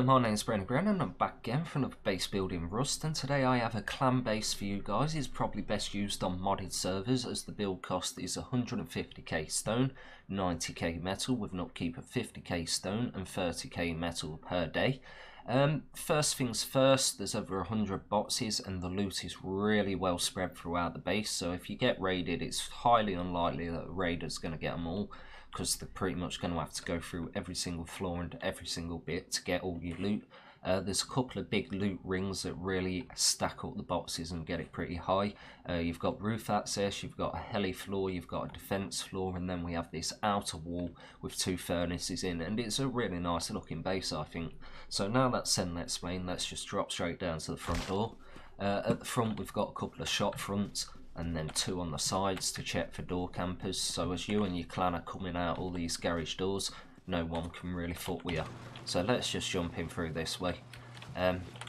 my name's Brainybren and I'm back again for another base building Rust, and today I have a clan base for you guys. It's probably best used on modded servers as the build cost is 150k stone, 90k metal with an upkeep of 50k stone and 30k metal per day. First things first, there's over 100 boxes and the loot is really well spread throughout the base, so if you get raided it's highly unlikely that a raider's going to get them all, because they're pretty much going to have to go through every single floor and every single bit to get all your loot. There's a couple of big loot rings that really stack up the boxes and get it pretty high. You've got roof access, you've got a heli floor, you've got a defense floor, and then we have this outer wall with 2 furnaces in, and it's a really nice looking base, I think. So now that's said and explained, let's just drop straight down to the front door. At the front we've got a couple of shop fronts and then 2 on the sides to check for door campers, so as you and your clan are coming out all these garage doors, no one can really fuck with you. So let's just jump in through this way.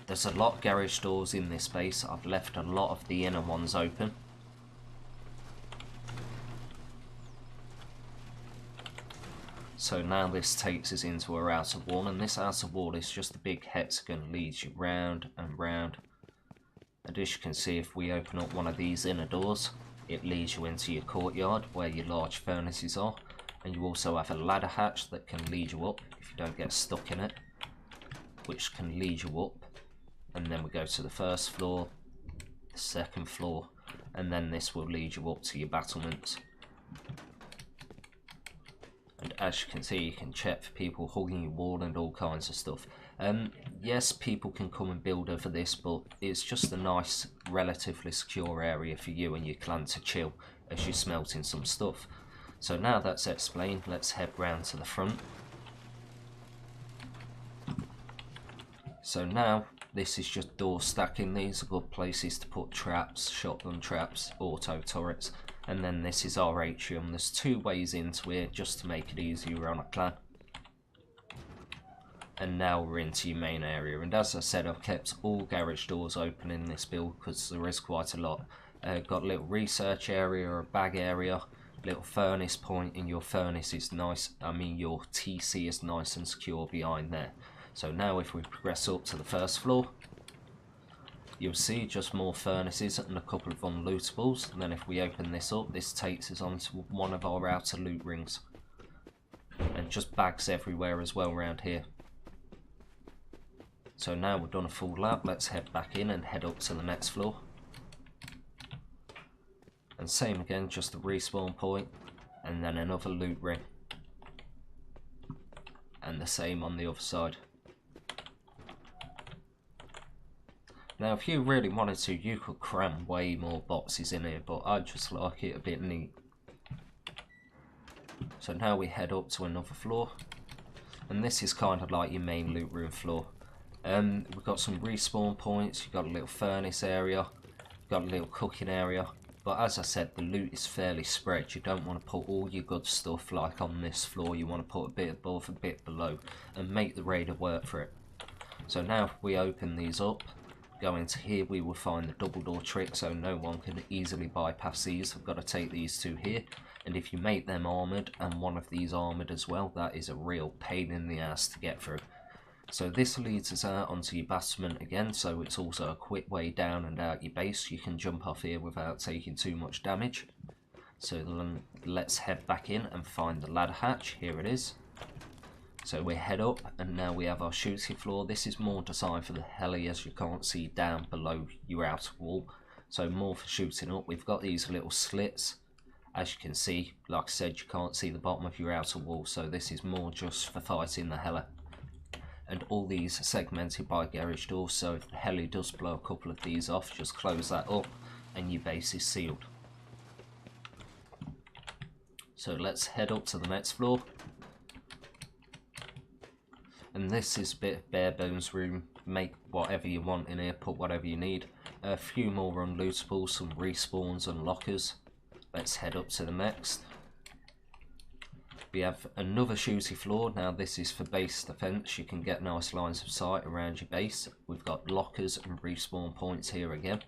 There's a lot of garage doors in this base. I've left a lot of the inner ones open. So now this takes us into our outer wall, and this outer wall is just a big hexagon, leads you round and round. And as you can see, if we open up one of these inner doors, it leads you into your courtyard where your large furnaces are, and you also have a ladder hatch that can lead you up if you don't get stuck in it, which can lead you up. And then we go to the first floor, the second floor, and then this will lead you up to your battlements. And as you can see, you can check for people hugging your wall and all kinds of stuff. Yes, people can come and build over this, but it's just a nice, relatively secure area for you and your clan to chill as you're smelting some stuff. So now that's explained, let's head round to the front. So now, this is just door stacking. These are good places to put traps, shotgun traps, auto turrets. And then this is our atrium. There's 2 ways into here just to make it easier on a clan. And now we're into your main area, and as I said, I've kept all garage doors open in this build because there is quite a lot. Got a little research area or a bag area, little furnace point, and your furnace is nice, your TC is nice and secure behind there. So now if we progress up to the first floor, you'll see just more furnaces and a couple of unlootables. And then if we open this up, this takes us onto one of our outer loot rings, and just bags everywhere as well around here. So now we've done a full lap, let's head back in and head up to the next floor. And same again, just a respawn point, and then another loot ring. And the same on the other side. Now if you really wanted to, you could cram way more boxes in here, but I just like it a bit neat. So now we head up to another floor, and this is kind of like your main loot room floor. We've got some respawn points, you've got a little furnace area, you've got a little cooking area, but as I said, the loot is fairly spread. You don't want to put all your good stuff like on this floor, you want to put a bit above, a bit below, and make the raider work for it. So now if we open these up, go into here, we will find the double door trick, so no one can easily bypass these. We've got to take these 2 here, and if you make them armoured and one of these armoured as well, that is a real pain in the ass to get through. So this leads us out onto your battlement again, so it's also a quick way down and out your base. You can jump off here without taking too much damage. So let's head back in and find the ladder hatch. Here it is. So we head up, and now we have our shooting floor. This is more designed for the heli, as you can't see down below your outer wall. So more for shooting up. We've got these little slits. As you can see, like I said, you can't see the bottom of your outer wall, so this is more just for fighting the heli. And all these are segmented by garage doors, so if the heli does blow a couple of these off, just close that up and your base is sealed. So let's head up to the next floor. And this is a bit of bare bones room. Make whatever you want in here, put whatever you need. A few more unlootables, some respawns and lockers. Let's head up to the next. We have another shooty floor. Now this is for base defense. You can get nice lines of sight around your base. We've got lockers and respawn points here again.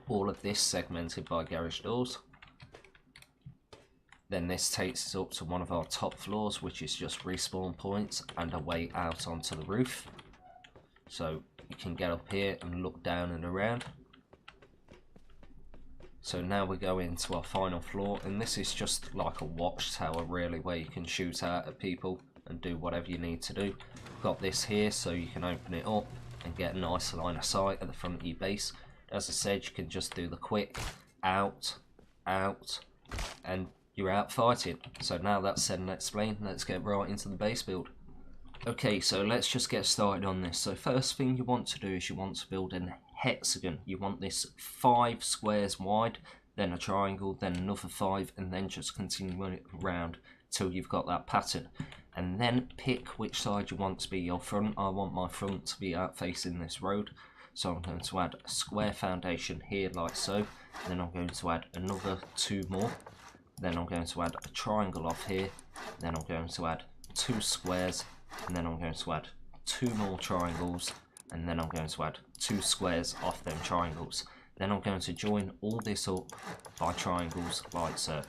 All of this segmented by garage doors. Then this takes us up to one of our top floors, which is just respawn points and a way out onto the roof. so you can get up here and look down and around. So now we go into our final floor, and this is just like a watchtower really, where you can shoot out at people and do whatever you need to do. Got this here so you can open it up and get a nice line of sight at the front of your base. As I said, you can just do the quick out, out, and you're out fighting. So now that's said and explained, let's get right into the base build. Okay, so let's just get started on this. So first thing you want to do is you want to build an hexagon. You want this 5 squares wide, then a triangle, then another 5, and then just continue it around till you've got that pattern. And then pick which side you want to be your front. I want my front to be out facing this road, so I'm going to add a square foundation here like so. Then I'm going to add another 2 more. Then I'm going to add a triangle off here. Then I'm going to add 2 squares, and then I'm going to add 2 more triangles, and then I'm going to add 2 squares off them triangles. Then I'm going to join all this up by triangles like so.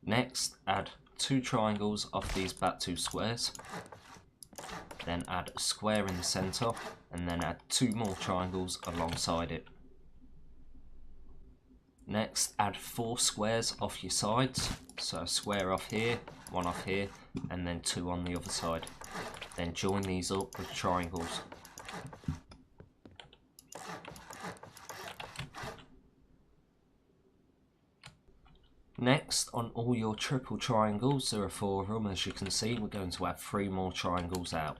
Next, add 2 triangles off these back 2 squares. Then add a square in the centre, and then add 2 more triangles alongside it. Next, add 4 squares off your sides, so a square off here, 1 off here, and then 2 on the other side. Then join these up with triangles. Next, on all your triple triangles, there are 4 of them, as you can see, we're going to add 3 more triangles out.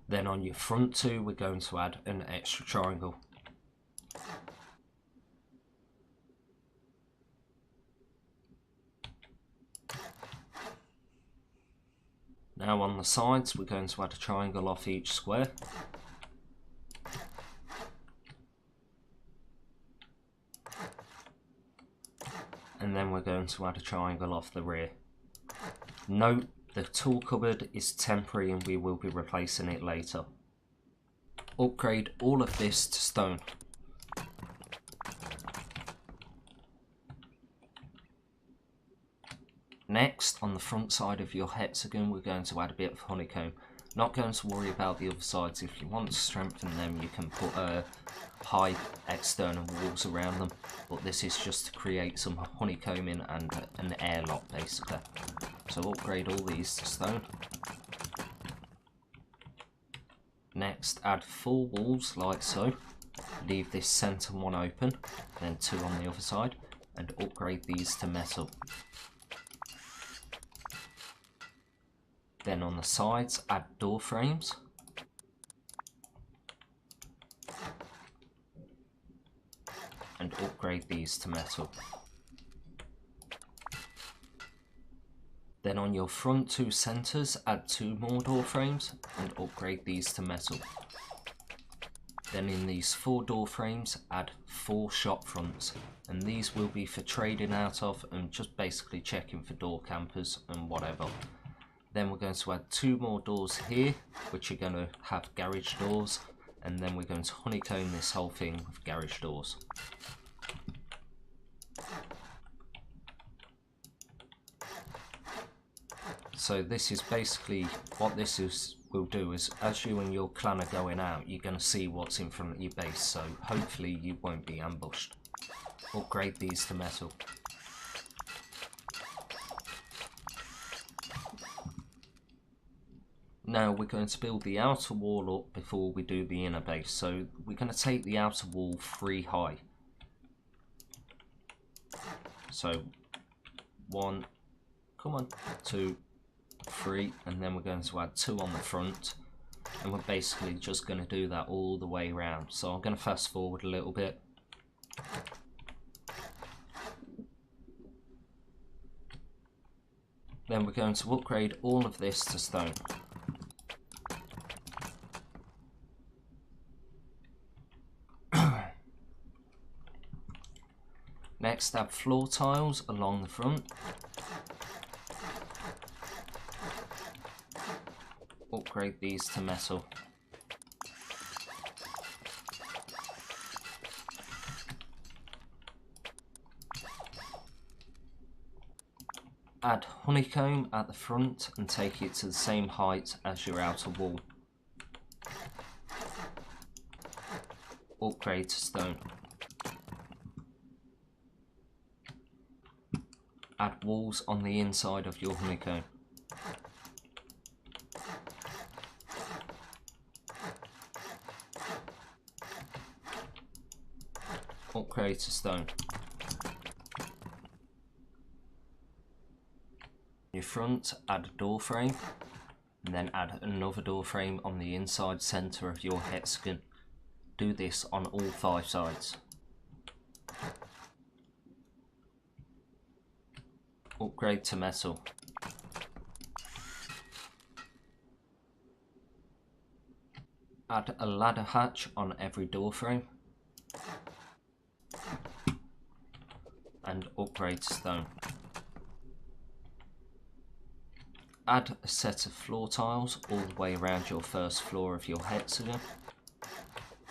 Then on your front 2, we're going to add an extra triangle. Now on the sides, we're going to add a triangle off each square. And then we're going to add a triangle off the rear. Note, the tool cupboard is temporary and we will be replacing it later. Upgrade all of this to stone. Next, on the front side of your hexagon, we're going to add a bit of honeycomb. Not going to worry about the other sides. If you want to strengthen them, you can put high external walls around them. But this is just to create some honeycombing and an airlock, basically. So upgrade all these to stone. Next, add 4 walls like so. Leave this centre one open, then 2 on the other side, and upgrade these to metal. Then on the sides, add door frames. And upgrade these to metal. Then on your front 2 centres, add 2 more door frames and upgrade these to metal. Then in these 4 door frames, add 4 shop fronts, and these will be for trading out of and just basically checking for door campers and whatever. Then we're going to add 2 more doors here, which are going to have garage doors, and then we're going to honeycomb this whole thing with garage doors. So this is basically what this will do is, as you and your clan are going out, you're going to see what's in front of your base, so hopefully you won't be ambushed. Upgrade these to metal. Now we're going to build the outer wall up before we do the inner base. So we're going to take the outer wall 3 high. So 1, come on, 2, 3, and then we're going to add 2 on the front. And we're basically just going to do that all the way around. So I'm going to fast forward a little bit. Then we're going to upgrade all of this to stone. Next, add floor tiles along the front. upgrade these to metal. Add honeycomb at the front and take it to the same height as your outer wall. Upgrade to stone. Add walls on the inside of your honeycomb. Upgrade to stone. Your front, add a door frame, and then add another door frame on the inside centre of your hexagon. Do this on all 5 sides. Upgrade to metal. Add a ladder hatch on every door frame. And upgrade to stone. Add a set of floor tiles all the way around your first floor of your hexagon.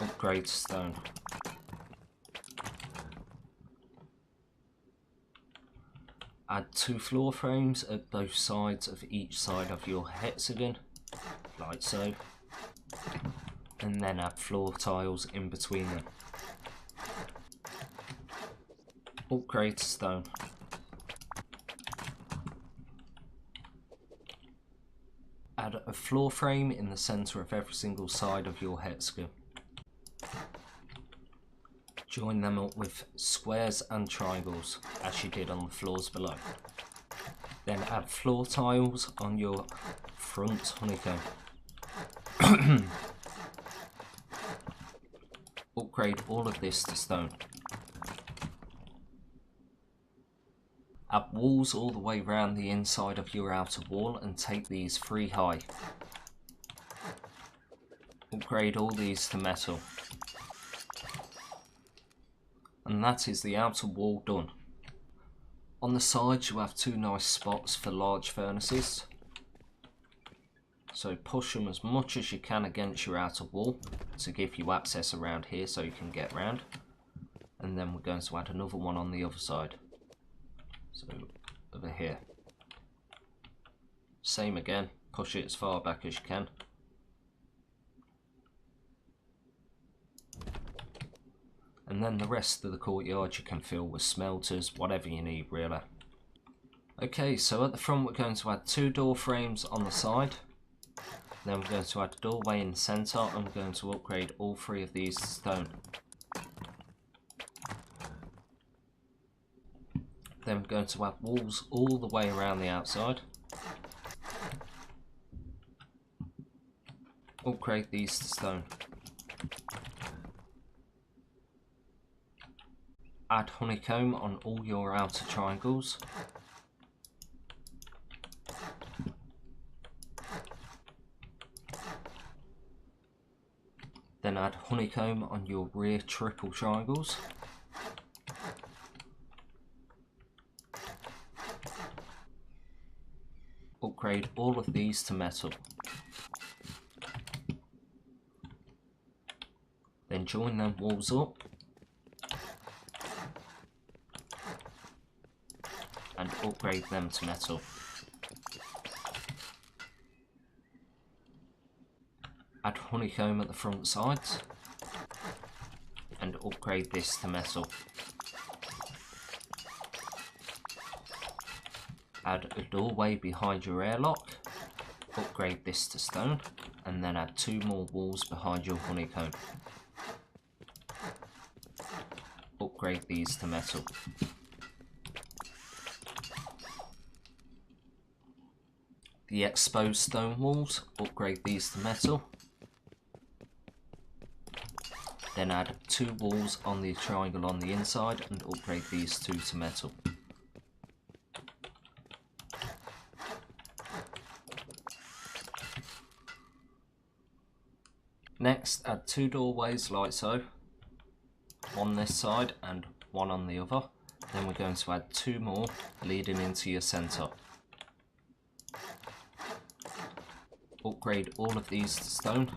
Upgrade to stone. Add 2 floor frames at both sides of each side of your hexagon, like so, and then add floor tiles in between them. Upgrade to stone. Add a floor frame in the centre of every single side of your hexagon. Join them up with squares and triangles, as you did on the floors below. Then add floor tiles on your front honeycomb. Upgrade all of this to stone. Add walls all the way around the inside of your outer wall and take these 3 high. Upgrade all these to metal. And that is the outer wall done. On the sides you have 2 nice spots for large furnaces. So push them as much as you can against your outer wall to give you access around here so you can get round. And then we're going to add another one on the other side. So over here. Same again, push it as far back as you can. And then the rest of the courtyard you can fill with smelters, whatever you need really. Okay, so at the front we're going to add 2 door frames on the side. Then we're going to add a doorway in the centre and we're going to upgrade all 3 of these to stone. Then we're going to add walls all the way around the outside. Upgrade these to stone. Add honeycomb on all your outer triangles. Then add honeycomb on your rear triple triangles. Upgrade all of these to metal. Then join them walls up and upgrade them to metal. Add honeycomb at the front sides and upgrade this to metal. Add a doorway behind your airlock, upgrade this to stone, and then add 2 more walls behind your honeycomb. Upgrade these to metal. The exposed stone walls, upgrade these to metal. Then add 2 walls on the triangle on the inside and upgrade these 2 to metal. Next, add 2 doorways like so, on this side and one on the other. Then we're going to add 2 more leading into your centre. upgrade all of these to stone.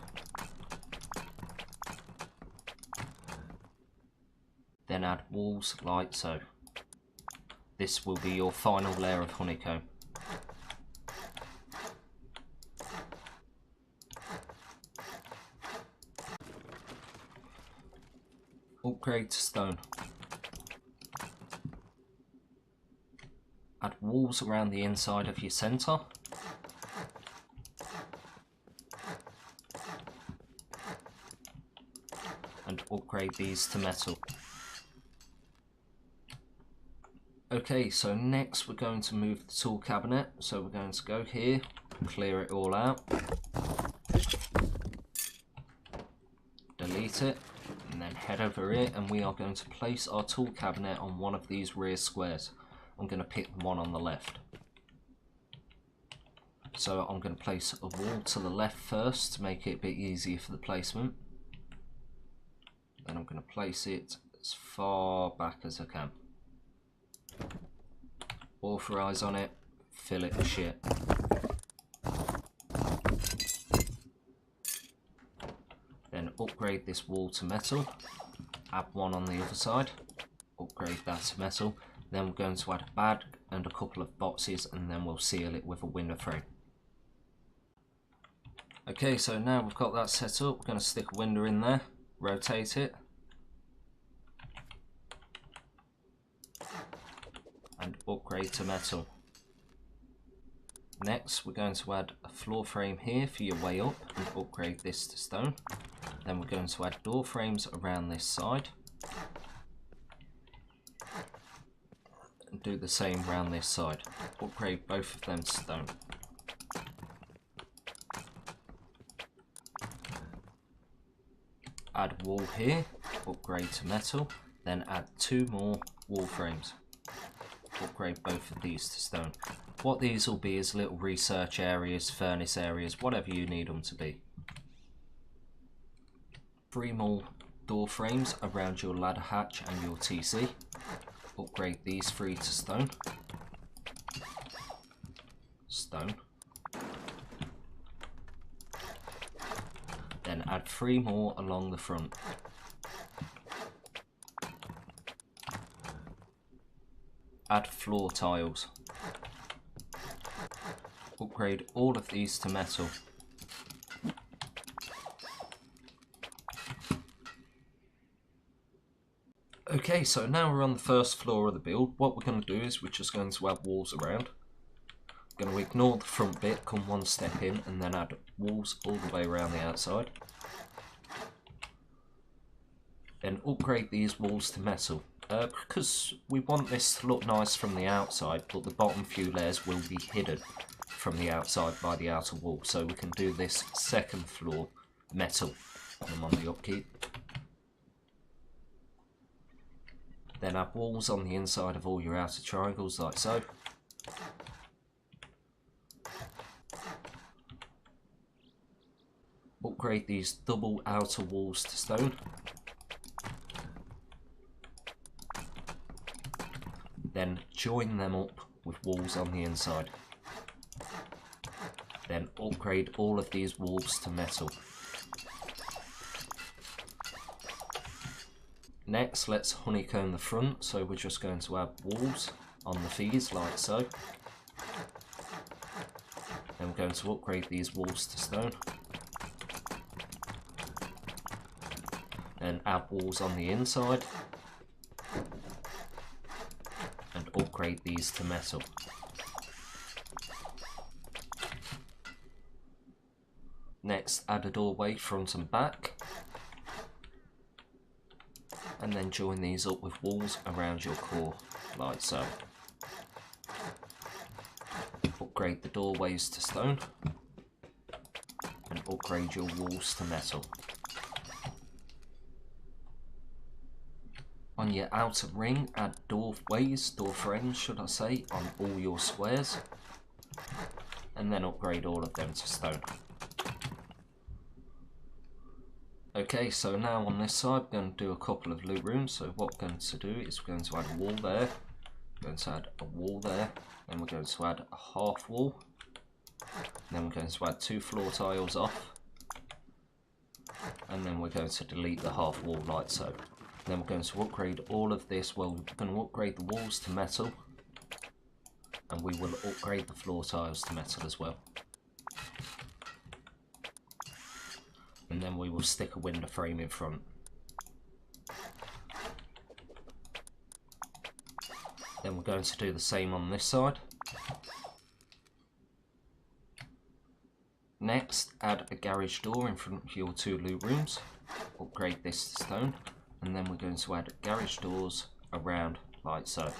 Then add walls like so. This will be your final layer of honeycomb. Upgrade to stone. Add walls around the inside of your centre. And upgrade these to metal. Okay, so next we're going to move the tool cabinet. So we're going to go here, clear it all out, delete it, and then head over here, and we are going to place our tool cabinet on one of these rear squares. I'm going to pick the one on the left. So I'm going to place a wall to the left first to make it a bit easier for the placement. Then I'm going to place it as far back as I can. Authorize on it, fill it with shit. Then upgrade this wall to metal, add one on the other side, upgrade that to metal. Then we're going to add a bag and a couple of boxes, and then we'll seal it with a window frame. Okay, so now we've got that set up, we're going to stick a window in there, rotate it, and upgrade to metal. Next we're going to add a floor frame here for your way up and upgrade this to stone. Then we're going to add door frames around this side and do the same around this side. Upgrade both of them to stone. Add wall here, upgrade to metal, then add 2 more wall frames. Upgrade both of these to stone. What these will be is little research areas, furnace areas, whatever you need them to be. 3 more door frames around your ladder hatch and your TC. Upgrade these 3 to stone. Stone. Then add 3 more along the front. Add floor tiles. Upgrade all of these to metal. Okay, so now we're on the first floor of the build. What we're going to do is we're just going to add walls around. We're going to ignore the front bit, come one step in, and then add walls all the way around the outside. Then upgrade these walls to metal. Because we want this to look nice from the outside, but the bottom few layers will be hidden from the outside by the outer wall. So we can do this second floor metal. I'm on the upkeep. Then add walls on the inside of all your outer triangles like so. Upgrade these double outer walls to stone. Then join them up with walls on the inside. Then upgrade all of these walls to metal. Next, let's honeycomb the front, so we're just going to add walls on the fees like so. Then we're going to upgrade these walls to stone. Then add walls on the inside. And upgrade these to metal. Next, add a doorway front and back. And then join these up with walls around your core, like so. Upgrade the doorways to stone. And upgrade your walls to metal. On your outer ring, add doorways, door frames should I say, on all your squares. And then upgrade all of them to stone. Okay, so now on this side we're going to do a couple of loot rooms. So what we're going to do is we're going to add a wall there, we're going to add a wall there, then we're going to add a half wall, Then we're going to add 2 floor tiles off. And then we're going to delete the half wall like so. Then we're going to upgrade all of this. Well, we're going to upgrade the walls to metal. And we will upgrade the floor tiles to metal as well. And then we will stick a window frame in front. Then we're going to do the same on this side. Next, add a garage door in front of your 2 loot rooms. Upgrade this to stone. And then we're going to add garage doors around like so.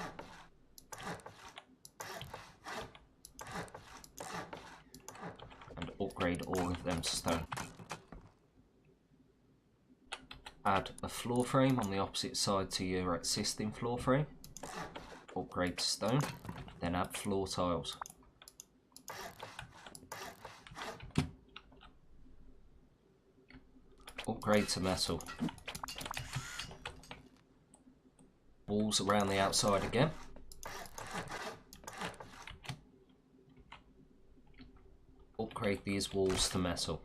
And upgrade all of them to stone. Add a floor frame on the opposite side to your existing floor frame. Upgrade to stone. Then add floor tiles. Upgrade to metal. Walls around the outside again. Upgrade these walls to metal.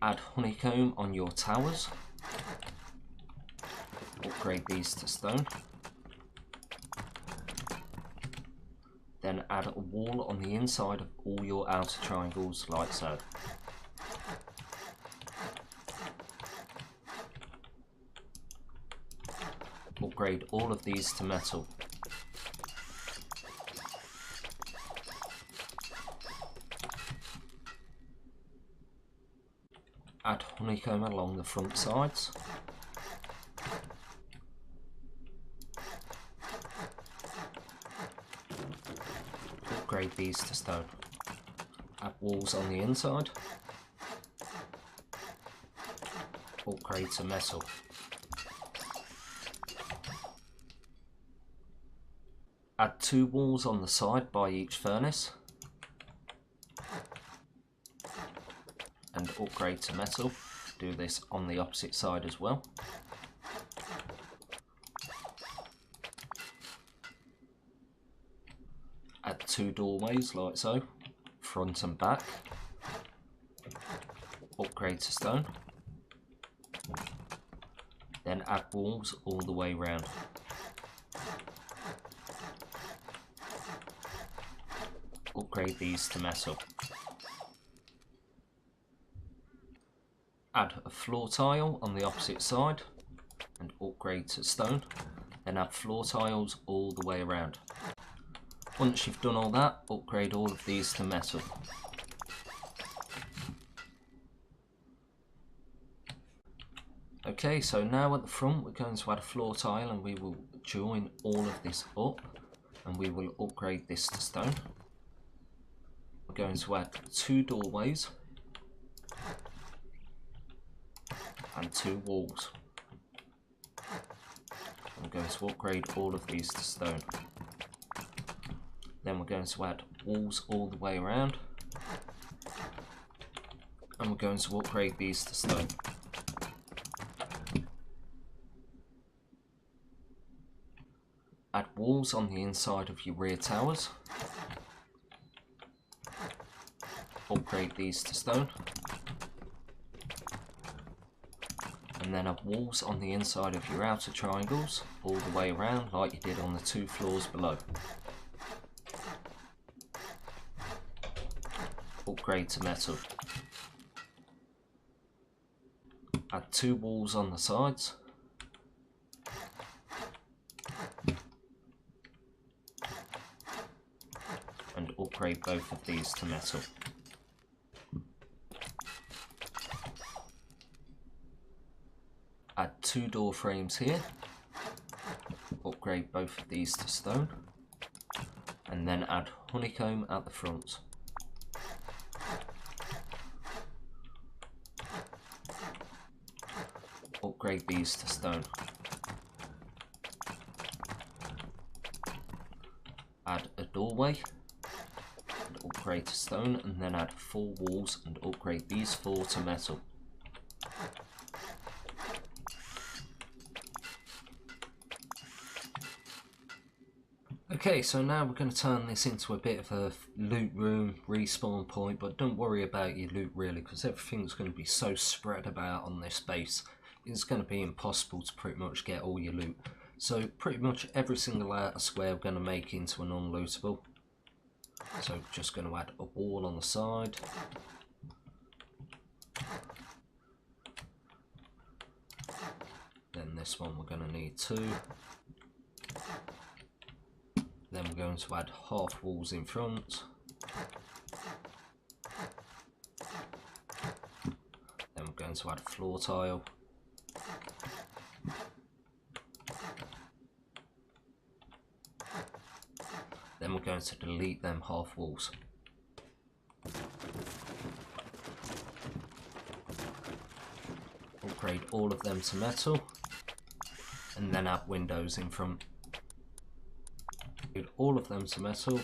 Add honeycomb on your towers. Upgrade these to stone. Then add a wall on the inside of all your outer triangles like so. Upgrade all of these to metal. Add honeycomb along the front sides. Upgrade these to stone. Add walls on the inside. Upgrade to metal. Add 2 walls on the side by each furnace. And upgrade to metal. Do this on the opposite side as well. Add 2 doorways like so, front and back. Upgrade to stone. Then add walls all the way round. Upgrade these to metal. Add a floor tile on the opposite side and upgrade to stone. Then add floor tiles all the way around. Once you've done all that, upgrade all of these to metal. Okay, so now at the front we're going to add a floor tile and we will join all of this up and we will upgrade this to stone. We're going to add 2 doorways and 2 walls. I'm going to upgrade all of these to stone. Then we're going to add walls all the way around. And we're going to upgrade these to stone. Add walls on the inside of your rear towers. Upgrade these to stone. And then add walls on the inside of your outer triangles all the way around like you did on the 2 floors below. Upgrade to metal. Add 2 walls on the sides. And upgrade both of these to metal. Add 2 door frames here. Upgrade both of these to stone. And then add honeycomb at the front. Upgrade these to stone. Add a doorway and upgrade to stone, and then add 4 walls and upgrade these 4 to metal. Okay, so now we're going to turn this into a bit of a loot room, respawn point, but don't worry about your loot really, because everything's going to be so spread about on this base. It's going to be impossible to pretty much get all your loot. So pretty much every single outer square we're going to make into an unlootable. So just going to add a wall on the side. Then this one we're going to need 2. Then we're going to add half walls in front. Then we're going to add a floor tile. Then we're going to delete them half walls. Upgrade all of them to metal. And then add windows in front. All of them to metal.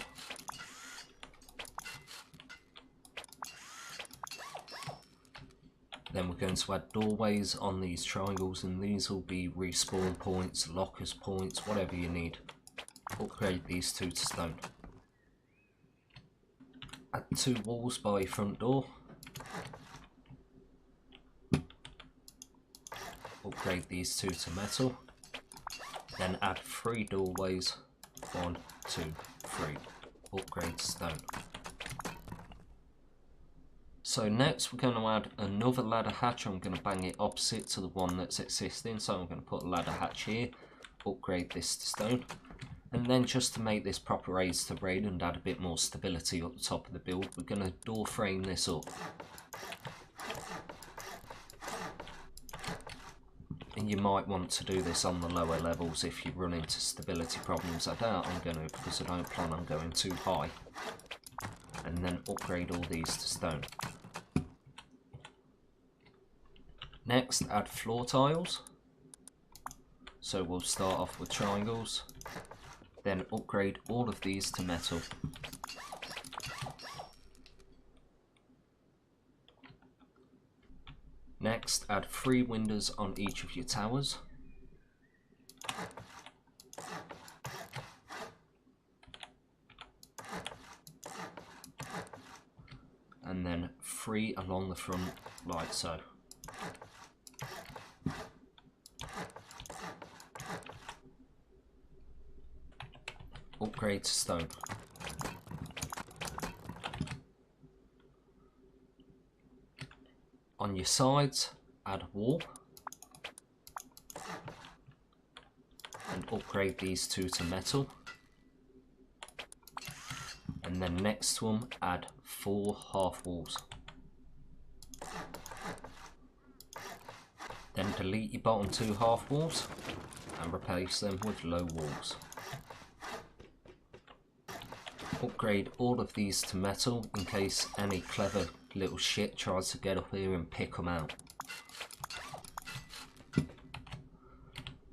Then we're going to add doorways on these triangles, and these will be respawn points, lockers points, whatever you need. Upgrade these 2 to stone. Add 2 walls by your front door. Upgrade these 2 to metal. Then add 3 doorways. 1, 2, 3. Upgrade stone. So next we're going to add another ladder hatch. I'm going to bang it opposite to the one that's existing. So I'm going to put a ladder hatch here. Upgrade this to stone. And then just to make this proper raise to raid and add a bit more stability up the top of the build, we're going to door frame this up. And you might want to do this on the lower levels if you run into stability problems. I doubt I'm going to, because I don't plan on going too high. And then upgrade all these to stone. Next, add floor tiles. So we'll start off with triangles. Then upgrade all of these to metal. Next, add 3 windows on each of your towers. And then 3 along the front, like so. Upgrade to stone. On your sides, add a wall. And upgrade these 2 to metal. And then next to them, add 4 half walls. Then delete your bottom 2 half walls and replace them with low walls. Upgrade all of these to metal in case any clever little shit tries to get up here and pick them out.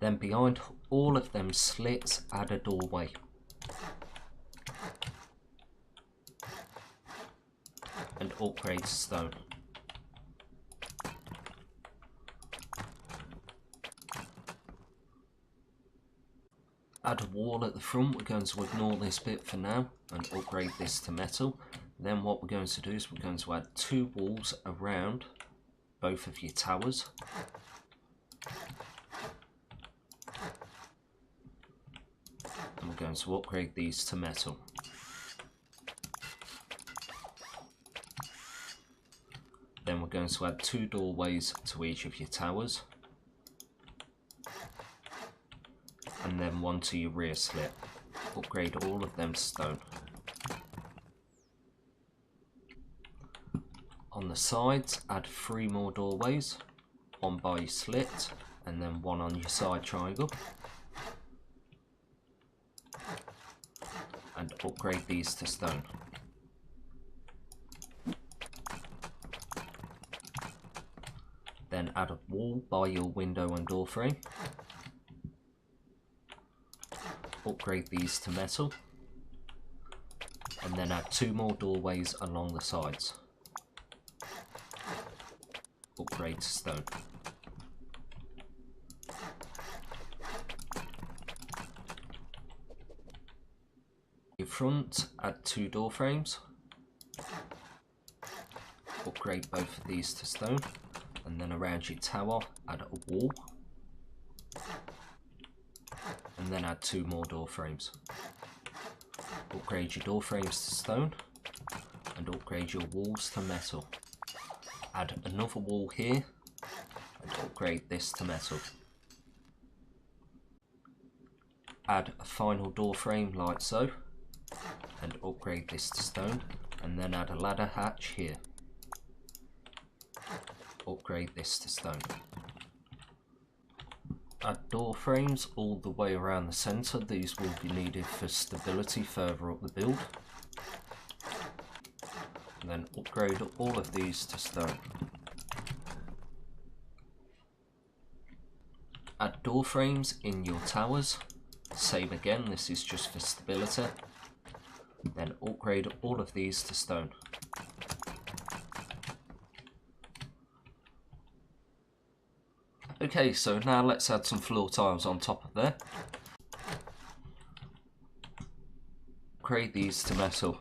Then behind all of them slits, add a doorway. And upgrade to stone. Add a wall at the front. We're going to ignore this bit for now and upgrade this to metal. Then what we're going to do is we're going to add 2 walls around both of your towers. And we're going to upgrade these to metal. Then we're going to add 2 doorways to each of your towers. And then 1 to your rear slit. Upgrade all of them to stone. On the sides, add 3 more doorways. 1 by your slit, and then 1 on your side triangle. And upgrade these to stone. Then add a wall by your window and door frame. Upgrade these to metal. And then add 2 more doorways along the sides. Upgrade to stone. front, add 2 door frames. Upgrade both of these to stone. And then around your tower, add a wall. And then add 2 more door frames. Upgrade your door frames to stone. And upgrade your walls to metal. Add another wall here. And upgrade this to metal. Add a final door frame like so. And upgrade this to stone. And then add a ladder hatch here. Upgrade this to stone. Add door frames all the way around the centre. These will be needed for stability further up the build. And then upgrade all of these to stone. Add door frames in your towers. Same again, this is just for stability. Then upgrade all of these to stone. Okay, so now let's add some floor tiles on top of there. Upgrade these to metal.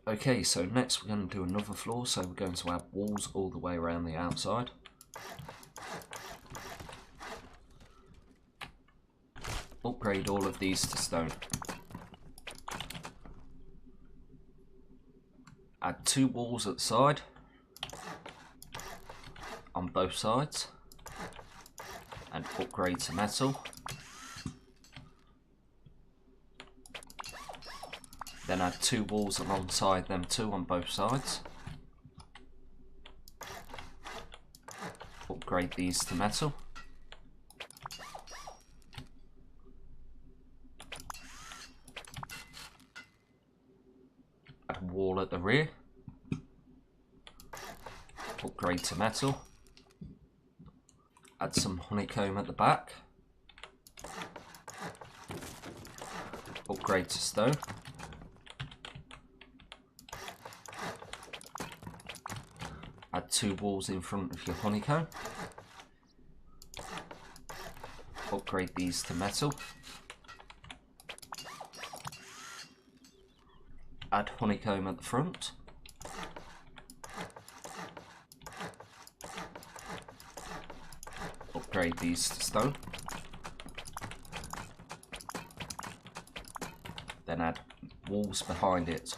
Okay, so next we're going to do another floor, so we're going to add walls all the way around the outside. Upgrade all of these to stone. Add 2 walls at the side. On both sides. And upgrade to metal. Then add 2 walls alongside them too on both sides. Upgrade these to metal. Add a wall at the rear. Upgrade to metal. Add some honeycomb at the back. Upgrade to stone. Add 2 walls in front of your honeycomb. Upgrade these to metal. Add honeycomb at the front. Upgrade these to stone. Then add walls behind it.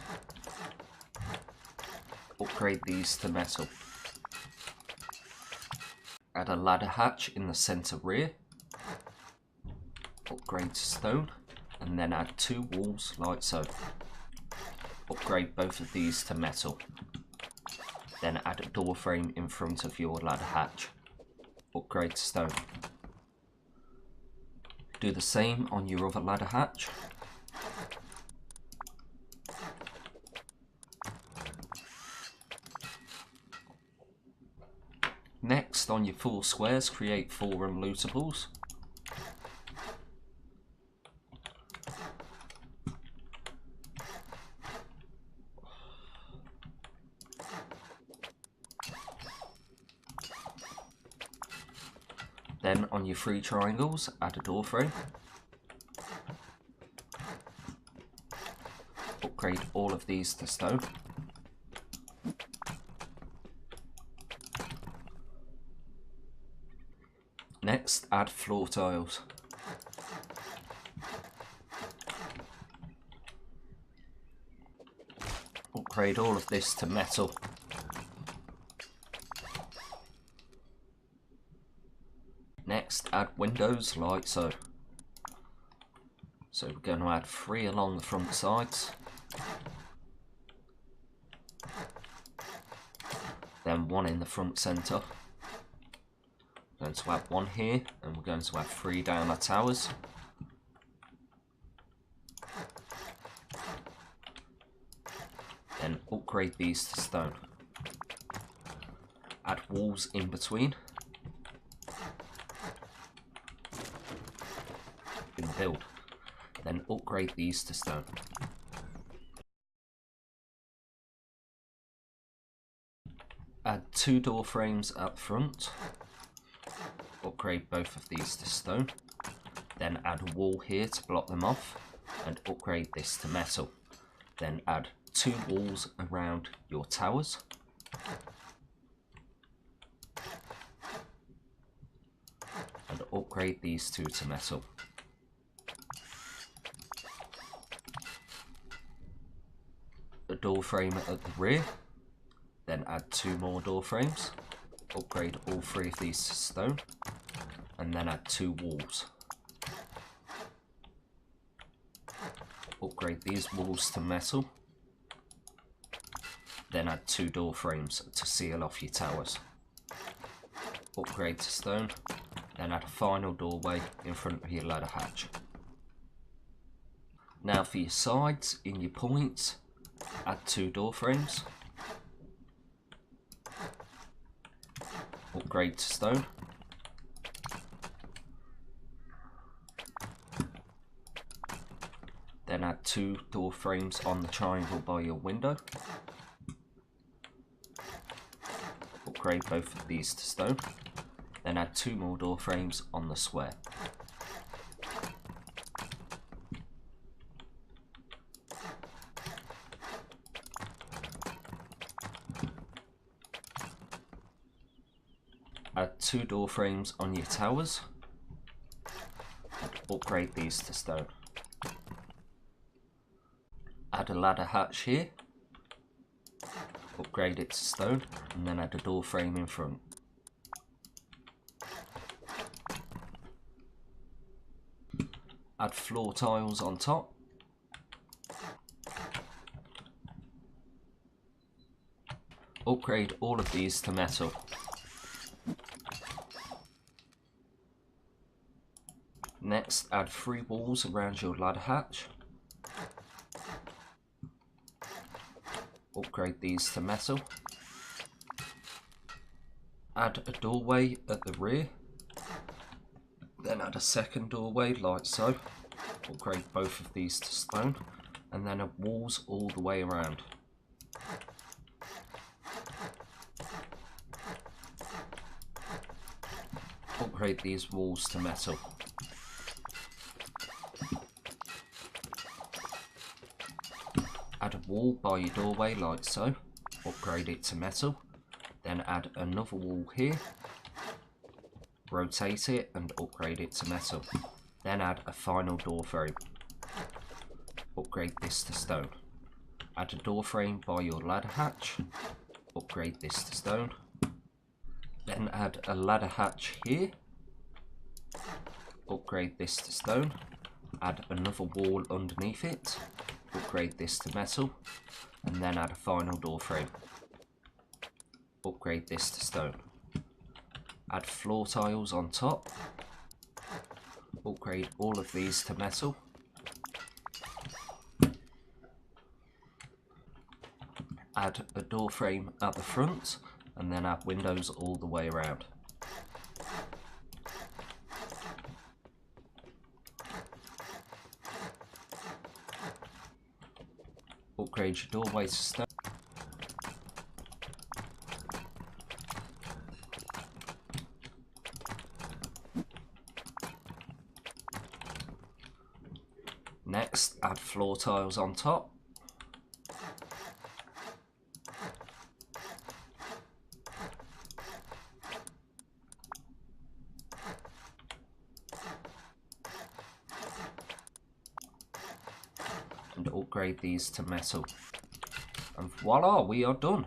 Upgrade these to metal. Add a ladder hatch in the centre rear. Upgrade to stone. And then add 2 walls like so. Upgrade both of these to metal. Then add a door frame in front of your ladder hatch. Upgrade to stone. Do the same on your other ladder hatch. Next, on your 4 squares, create 4 unlootables. Then on your 3 triangles, add a door frame. Upgrade all of these to stone. Next, add floor tiles. Upgrade all of this to metal. Next, add windows like so. So we're going to add 3 along the front sides. Then 1 in the front centre. We're going to add 1 here, and we're going to add 3 down the towers. Then upgrade these to stone. Add walls in between. In the build. Then upgrade these to stone. Add 2 door frames up front. Upgrade both of these to stone. Then add a wall here to block them off and upgrade this to metal. Then add 2 walls around your towers. And upgrade these 2 to metal. A door frame at the rear. Then add 2 more door frames. Upgrade all 3 of these to stone. And then add 2 walls. Upgrade these walls to metal. Then add 2 door frames to seal off your towers. Upgrade to stone. Then add a final doorway in front of your ladder hatch. Now for your sides, in your points, add 2 door frames. Upgrade to stone. Then add 2 door frames on the triangle by your window. Upgrade both of these to stone. Then add 2 more door frames on the square. Add 2 door frames on your towers. And upgrade these to stone. Add a ladder hatch here. Upgrade it to stone, and then add a door frame in front. Add floor tiles on top. Upgrade all of these to metal. Next, add 3 walls around your ladder hatch. Upgrade these to metal. Add a doorway at the rear. Then add a second doorway like so. Upgrade both of these to stone. And then add walls all the way around. Upgrade these walls to metal. Add a wall by your doorway like so. Upgrade it to metal. Then add another wall here. Rotate it and upgrade it to metal. Then add a final door frame. Upgrade this to stone. Add a door frame by your ladder hatch. Upgrade this to stone. Then add a ladder hatch here. Upgrade this to stone. Add another wall underneath it. Upgrade this to metal. And then add a final door frame. Upgrade this to stone. Add floor tiles on top. Upgrade all of these to metal. Add a door frame at the front, and then add windows all the way around. Upgrade your doorway to stone. Next, add floor tiles on top. And upgrade these to metal. And voila, we are done.